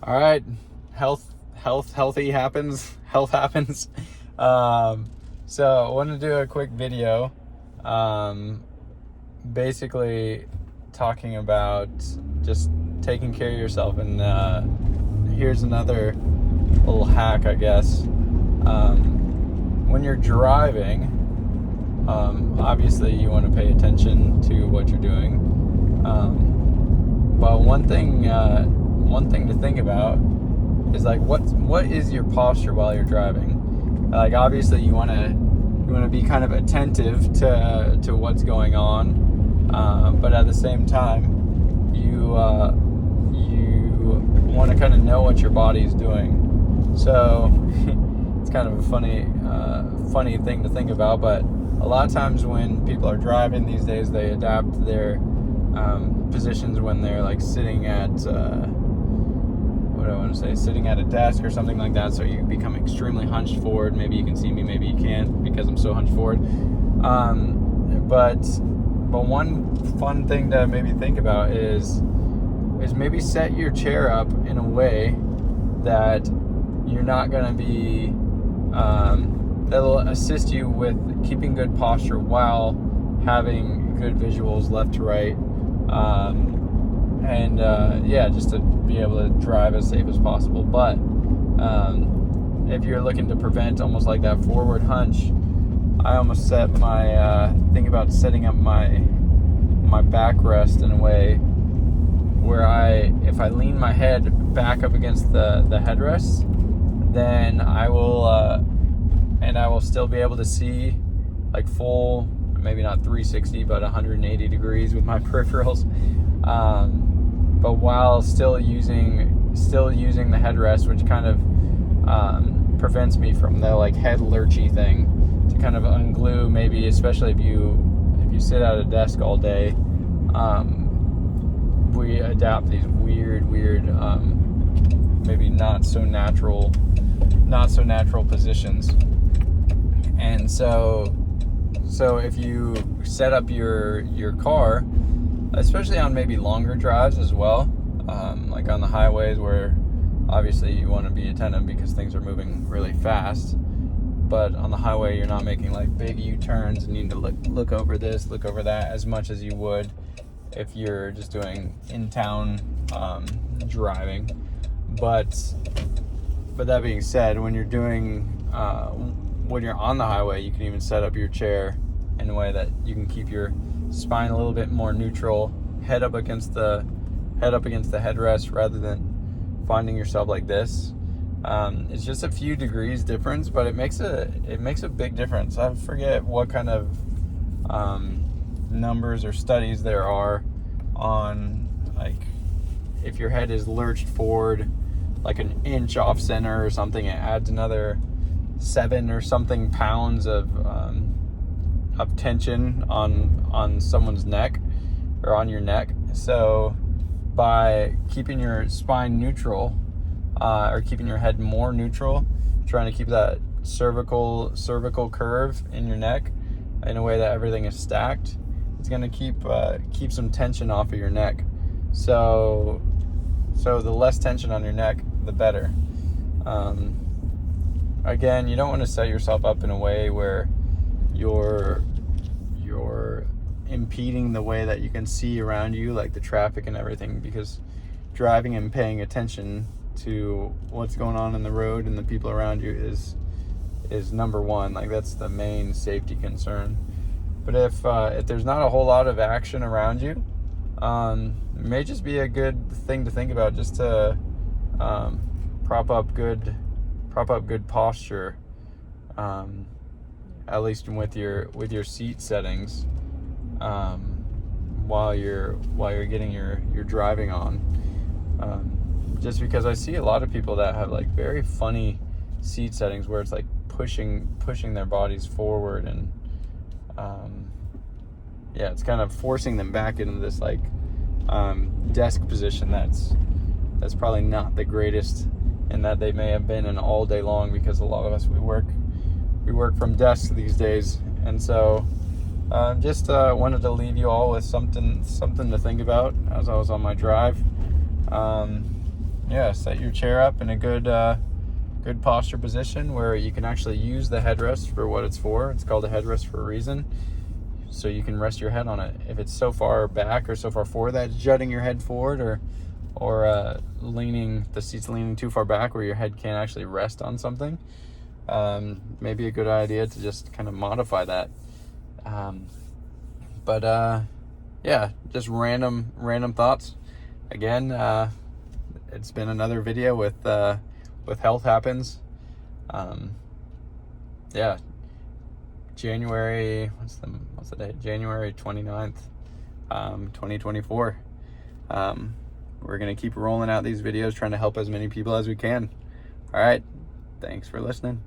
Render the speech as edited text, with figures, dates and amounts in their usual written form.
All right, healthy happens. Health happens. So I want to do a quick video, basically talking about just taking care of yourself. And here's another little hack, I guess. When you're driving, obviously you want to pay attention to what you're doing. But one thing to think about is like what is your posture while you're driving. Like obviously you want to be kind of attentive to what's going on, but at the same time you want to kind of know what your body is doing. So it's kind of a funny thing to think about, but a lot of times when people are driving these days, they adapt their positions when they're like sitting at sitting at a desk or something like that, so you become extremely hunched forward. Maybe you can see me, maybe you can't because I'm so hunched forward. But one fun thing to maybe think about is maybe set your chair up in a way that you're not going to be that'll assist you with keeping good posture while having good visuals left to right, just to be able to drive as safe as possible. But if you're looking to prevent almost like that forward hunch, I almost set my think about setting up my backrest in a way where if I lean my head back up against the headrest, then I will still be able to see like full, maybe not 360, but 180 degrees with my peripherals. But while still using the headrest, which kind of prevents me from the like head lurchy thing, to kind of unglue, maybe especially if you sit at a desk all day. We adapt these weird maybe not so natural positions. And so if you set up your car, especially on maybe longer drives as well, like on the highways where obviously you want to be attentive because things are moving really fast, but on the highway you're not making like big U-turns and you need to look over this, look over that as much as you would if you're just doing in-town driving. But that being said, when you're on the highway, you can even set up your chair in a way that you can keep your spine a little bit more neutral, head up against the headrest, rather than finding yourself like this. It's just a few degrees difference, but it makes a big difference. I forget what kind of numbers or studies there are on like if your head is lurched forward like an inch off center or something, it adds another 7 or something pounds of tension on someone's neck or on your neck. So by keeping your spine neutral, or keeping your head more neutral, trying to keep that cervical curve in your neck in a way that everything is stacked, it's going to keep some tension off of your neck. So the less tension on your neck, the better. Again, you don't want to set yourself up in a way where you're impeding the way that you can see around you, like the traffic and everything, because driving and paying attention to what's going on in the road and the people around you is number one. Like that's the main safety concern. But if there's not a whole lot of action around you, it may just be a good thing to think about, just to prop up good posture, at least with your seat settings, while you're getting your driving on. Just because I see a lot of people that have like very funny seat settings where it's like pushing their bodies forward, and it's kind of forcing them back into this like desk position that's probably not the greatest, and that they may have been in all day long, because a lot of us we work from desks these days. And so just wanted to leave you all with something to think about as I was on my drive. yeah, set your chair up in a good good posture position where you can actually use the headrest for what it's for. It's called a headrest for a reason, so you can rest your head on it. If it's so far back or so far forward that it's jutting your head forward, or leaning, the seat's leaning too far back where your head can't actually rest on something, maybe a good idea to just kind of modify that. Yeah, just random thoughts. Again, it's been another video with Health Happens. Yeah, January, what's the date? January 29th, 2024. We're gonna keep rolling out these videos, trying to help as many people as we can. All right, thanks for listening.